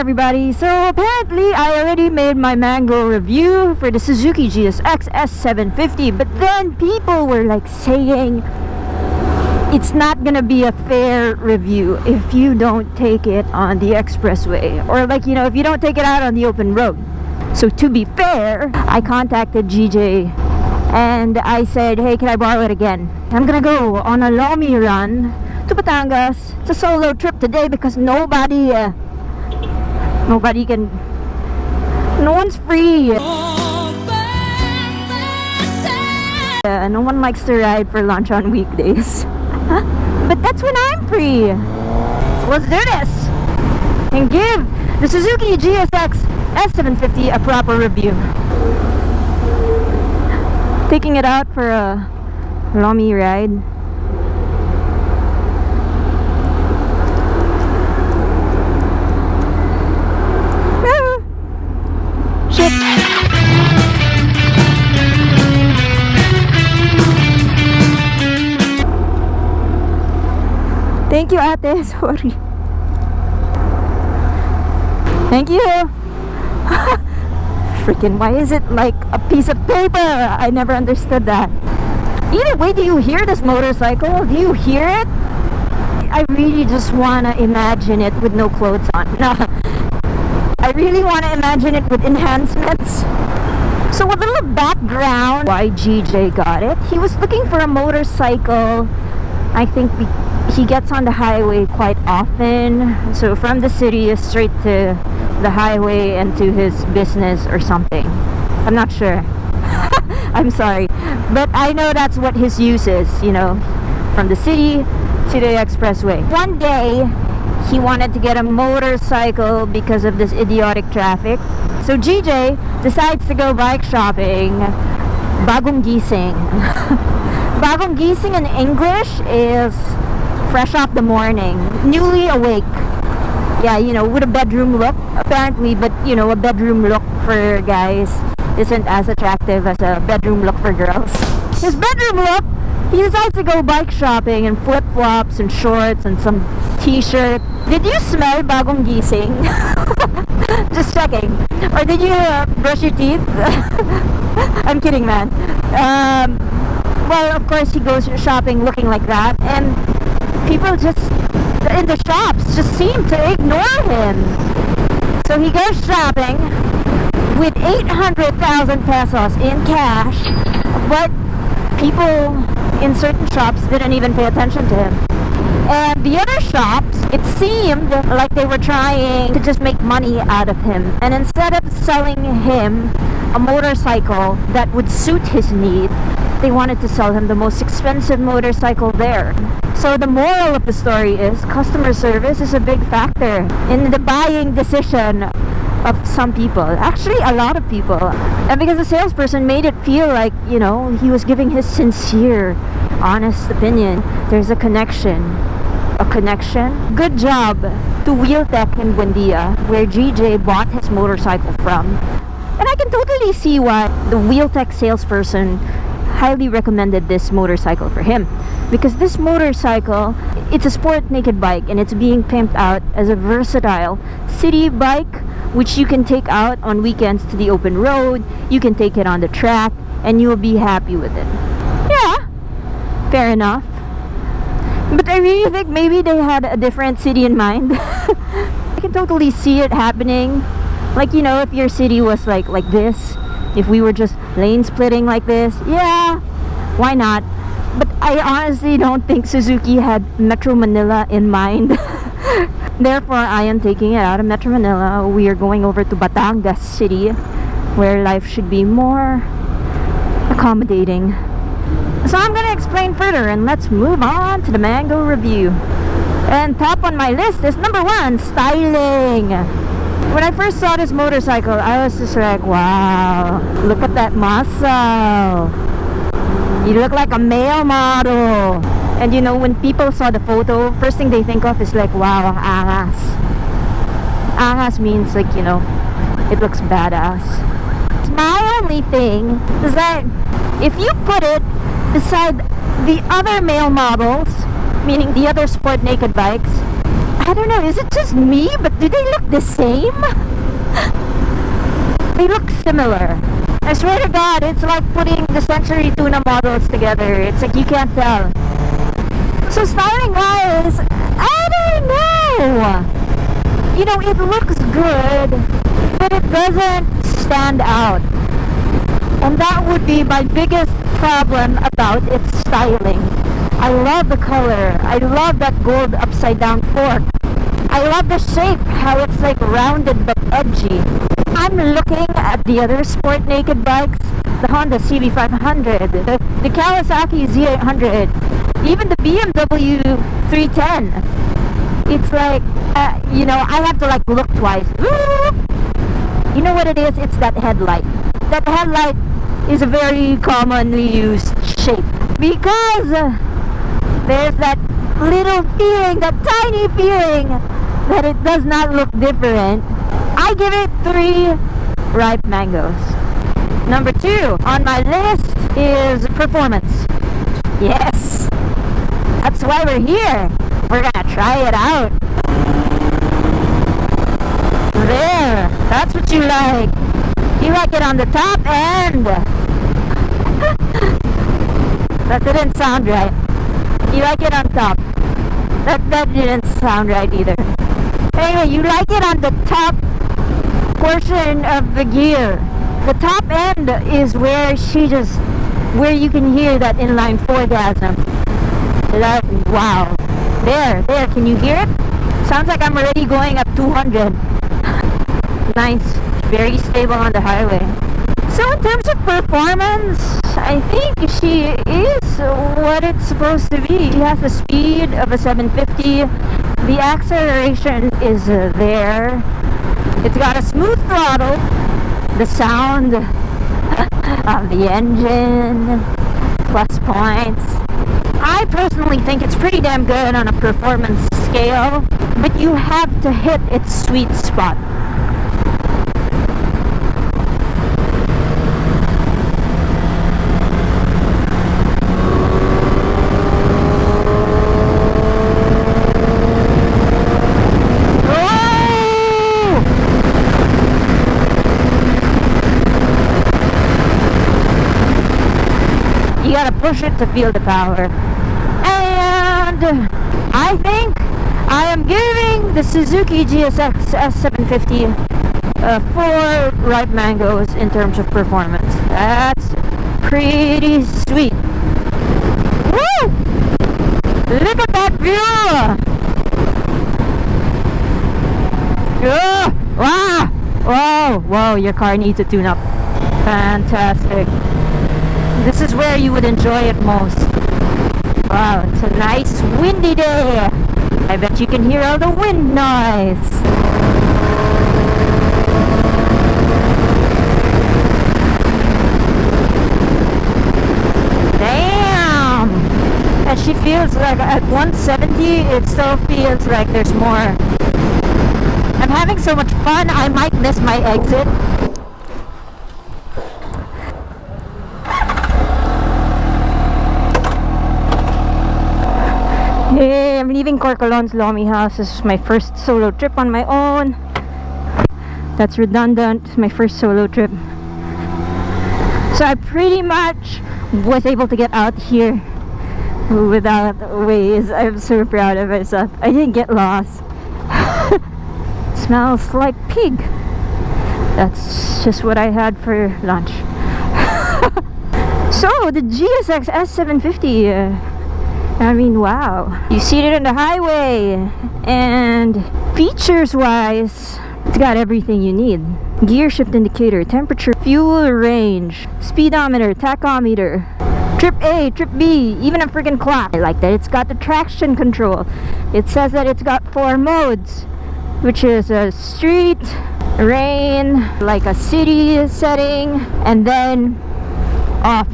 everybody. So apparently I already made my mango review for the Suzuki GSX s750, but then people were like saying it's not gonna be a fair review if you don't take it on the expressway, or like, you know, if you don't take it out on the open road. So to be fair, I contacted GJ and I said, hey, can I borrow it again? I'm gonna go on a Lomi run to Batangas. It's a solo trip today because no one's free. No one likes to ride for lunch on weekdays. But that's when I'm free. So let's do this and give the Suzuki GSX s750 a proper review. Taking it out for a Lomi ride. Thank you, ate. Sorry. Thank you. Freaking, why is it like a piece of paper? I never understood that. Either way, do you hear this motorcycle? Do you hear it? I really just want to imagine it with no clothes on. No. I really want to imagine it with enhancements. So a little background why GJ got it. He was looking for a motorcycle. I think he gets on the highway quite often, so from the city straight to the highway and to his business or something. I'm not sure. I'm sorry, but I know that's what his use is, you know, from the city to the expressway. One day he wanted to get a motorcycle because of this idiotic traffic, so GJ decides to go bike shopping. Bagong gising. Bagong gising in English is fresh off the morning, newly awake. Yeah, you know, with a bedroom look apparently, but you know, a bedroom look for guys isn't as attractive as a bedroom look for girls. His bedroom look, he decides to go bike shopping in flip-flops and shorts and some t-shirt. Did you smell bagong gising? Just checking. Or did you brush your teeth? I'm kidding, man. Well, of course he goes shopping looking like that, and people just in the shops just seem to ignore him. So he goes shopping with 800,000 pesos in cash, but people in certain shops didn't even pay attention to him. And the other shops, it seemed like they were trying to just make money out of him. And instead of selling him a motorcycle that would suit his need, they wanted to sell him the most expensive motorcycle there. So the moral of the story is customer service is a big factor in the buying decision of some people. Actually, a lot of people. And because the salesperson made it feel like, you know, he was giving his sincere, honest opinion, there's a connection. A connection? Good job to Wheeltech in Buendia, where GJ bought his motorcycle from. And I can totally see why the Wheeltech salesperson highly recommended this motorcycle for him, because this motorcycle, it's a sport naked bike and it's being pimped out as a versatile city bike which you can take out on weekends to the open road. You can take it on the track and you'll be happy with it. Yeah, fair enough. But I really think maybe they had a different city in mind. I can totally see it happening. Like, you know, if your city was like this, if we were just lane splitting like this, yeah, why not? But I honestly don't think Suzuki had Metro Manila in mind. Therefore, I am taking it out of Metro Manila. We are going over to Batangas City, where life should be more accommodating. So I'm gonna explain further, and let's move on to the mango review. And top on my list is number 1, styling. When I first saw this motorcycle, I was just like, wow, look at that muscle. You look like a male model. And you know, when people saw the photo, first thing they think of is like, wow, angas. Angas means like, you know, it looks badass. My only thing is that if you put it beside the other male models, meaning the other sport naked bikes, I don't know, is it just me? But do they look the same? They look similar. I swear to God, it's like putting the Century Tuna models together. It's like you can't tell. So styling wise, I don't know. You know, it looks good, but it doesn't stand out. And that would be my biggest problem about its styling. I love the color. I love that gold upside down fork. I love the shape, how it's like rounded but edgy. I'm looking at the other sport naked bikes, the Honda CB500, the Kawasaki Z800, even the BMW 310. It's like, you know, I have to like look twice. You know what it is? It's that headlight. That headlight is a very commonly used shape because there's that little feeling, that tiny feeling that it does not look different. I give it 3 ripe mangoes. Number 2 on my list is performance. Yes, that's why we're here. We're gonna try it out. There, that's what you like. You like it on the top end. That didn't sound right. You like it on top. That didn't sound right either. Anyway, you like it on the top portion of the gear. The top end is where where you can hear that inline fourgasm. Like, wow. There, can you hear it? Sounds like I'm already going up 200. Nice, very stable on the highway. So in terms of performance, I think she is what it's supposed to be. She has the speed of a 750. The acceleration is there. It's got a smooth throttle. The sound of the engine, plus points. I personally think it's pretty damn good on a performance scale, but you have to hit its sweet spot. You gotta push it to feel the power. And I think I am giving the Suzuki GSX s750 4 ripe mangoes in terms of performance. That's pretty sweet. Woo! Look at that view! Wow! Whoa, your car needs a tune-up. Fantastic. This is where you would enjoy it most. Wow, it's a nice windy day. I bet you can hear all the wind noise. Damn! And she feels like at 170, it still feels like there's more. I'm having so much fun, I might miss my exit. Hey, I'm leaving Corcolon's Lomi house. This is my first solo trip on my own. That's redundant. It's my first solo trip. So I pretty much was able to get out here without Waze. I'm so proud of myself. I didn't get lost. Smells like pig. That's just what I had for lunch. So the GSX s750. I mean, wow. You see it on the highway, and features wise, it's got everything you need. Gear shift indicator, temperature, fuel range, speedometer, tachometer, trip A, trip B, even a freaking clock. I like that it's got the traction control. It says that it's got 4 modes, which is a street, rain, like a city setting, and then off.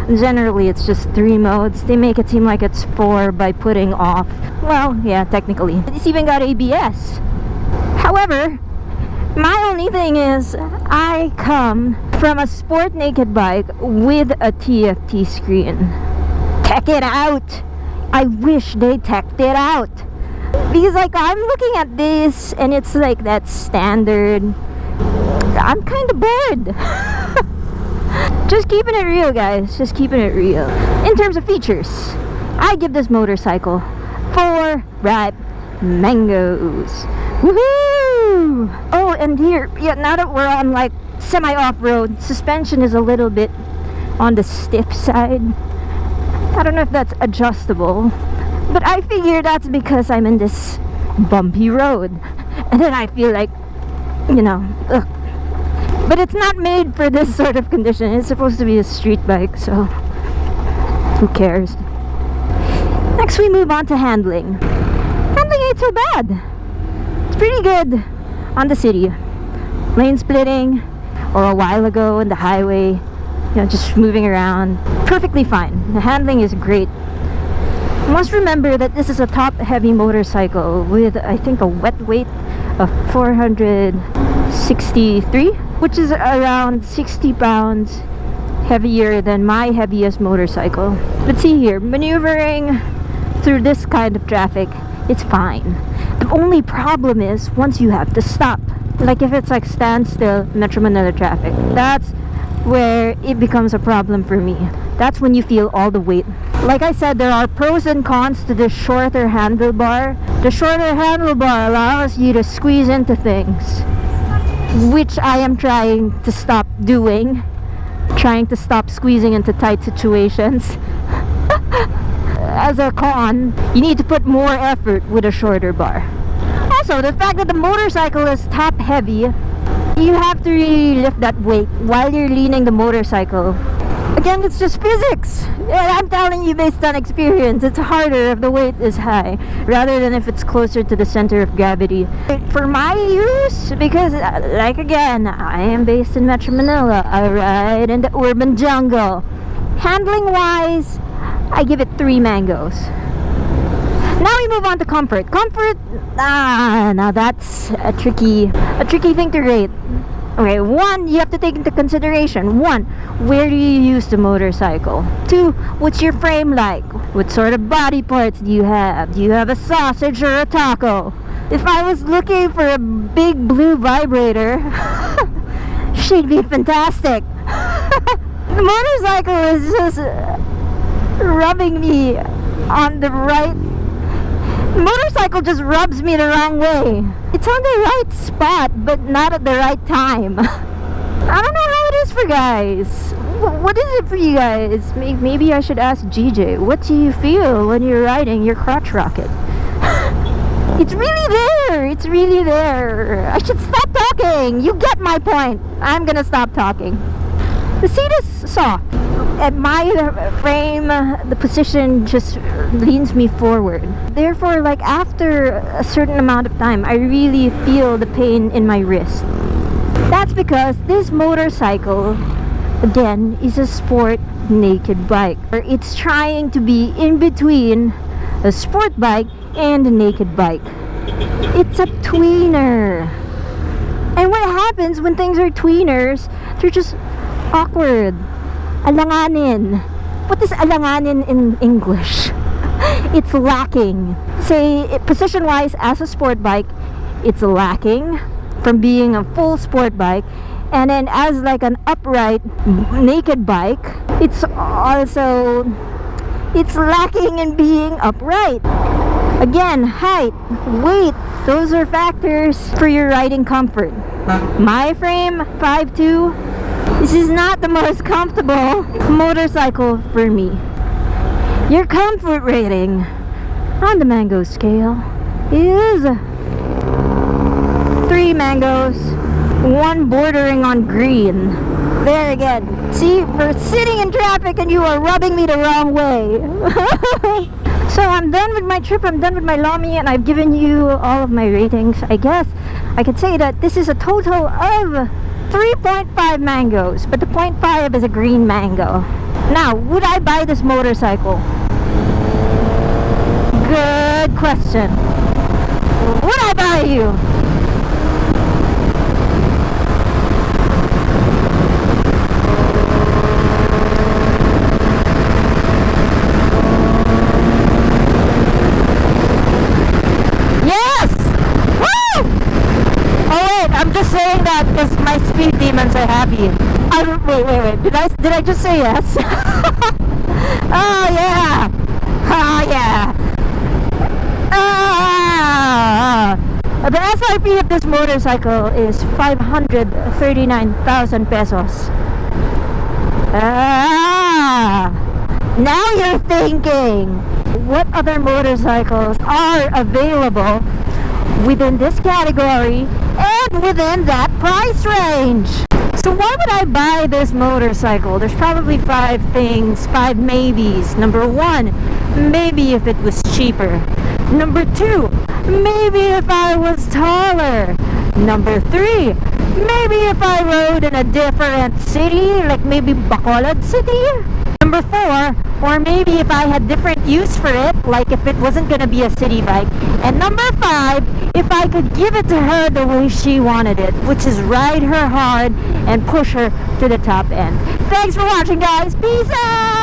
Generally it's just 3 modes. They make it seem like it's 4 by putting off. Well, yeah, technically. It's even got ABS. However, my only thing is I come from a sport naked bike with a TFT screen. Tech it out! I wish they teched it out. Because like I'm looking at this and it's like that standard. I'm kind of bored. Just keeping it real, guys. Just keeping it real. In terms of features, I give this motorcycle 4 ripe mangoes. Woohoo! Oh, and here, yeah, now that we're on like semi-off-road, suspension is a little bit on the stiff side. I don't know if that's adjustable, but I figure that's because I'm in this bumpy road. And then I feel like, you know, ugh. But it's not made for this sort of condition. It's supposed to be a street bike, so who cares? Next we move on to handling. Handling ain't so bad. It's pretty good on the city. Lane splitting, or a while ago in the highway, you know, just moving around. Perfectly fine. The handling is great. You must remember that this is a top-heavy motorcycle with, I think, a wet weight of 463, which is around 60 pounds heavier than my heaviest motorcycle. Let's see here, maneuvering through this kind of traffic, it's fine. The only problem is once you have to stop. Like if it's like standstill Metro Manila traffic, that's where it becomes a problem for me. That's when you feel all the weight. Like I said, there are pros and cons to the shorter handlebar. The shorter handlebar allows you to squeeze into things, which I am trying to stop doing. Trying to stop squeezing into tight situations. As a con, you need to put more effort with a shorter bar. Also, the fact that the motorcycle is top heavy, you have to really lift that weight while you're leaning the motorcycle. Again, it's just physics. I'm telling you based on experience, it's harder if the weight is high rather than if it's closer to the center of gravity. For my use, because like again, I am based in Metro Manila, I ride in the urban jungle. Handling wise, I give it 3 mangoes. Now we move on to comfort. Comfort, now that's a tricky thing to rate. Okay, 1, you have to take into consideration. 1, where do you use the motorcycle? 2, what's your frame like? What sort of body parts do you have? Do you have a sausage or a taco? If I was looking for a big blue vibrator, she'd be fantastic. The motorcycle is just rubbing me on the right. The motorcycle just rubs me the wrong way. It's on the right spot, but not at the right time. I don't know how it is for guys. What is it for you guys? Maybe I should ask GJ. What do you feel when you're riding your crotch rocket? It's really there. It's really there. I should stop talking. You get my point. I'm gonna stop talking. The seat is soft. At my frame, the position just leans me forward. Therefore, like after a certain amount of time, I really feel the pain in my wrist. That's because this motorcycle, again, is a sport naked bike. It's trying to be in between a sport bike and a naked bike. It's a tweener. And what happens when things are tweeners? They're just awkward. Alanganin. What is alanganin in English? It's lacking. Say, position wise as a sport bike, it's lacking from being a full sport bike. And then as like an upright naked bike, it's lacking in being upright. Again, height, weight, those are factors for your riding comfort. My frame, 5'2". This is not the most comfortable motorcycle for me. Your comfort rating on the mango scale is 3 mangoes, 1 bordering on green. There again. See, we're sitting in traffic and you are rubbing me the wrong way. So I'm done with my trip, I'm done with my Lamy, and I've given you all of my ratings. I guess I could say that this is a total of 3.5 mangoes, but the 0.5 is a green mango. Now, would I buy this motorcycle? Good question. Would I buy you? are happy. Wait. Did I just say yes? Oh yeah. Oh yeah. The SRP of this motorcycle is 539,000 pesos. Now you're thinking, what other motorcycles are available within this category and within that price range? So why would I buy this motorcycle? There's probably 5 maybes. Number 1, maybe if it was cheaper. Number 2, maybe if I was taller. Number 3, maybe if I rode in a different city, like maybe Bacolod City. Number 4, or maybe if I had different use for it, like if it wasn't gonna be a city bike. And number 5, if I could give it to her the way she wanted it, which is ride her hard and push her to the top end. Thanks for watching, guys. Peace out!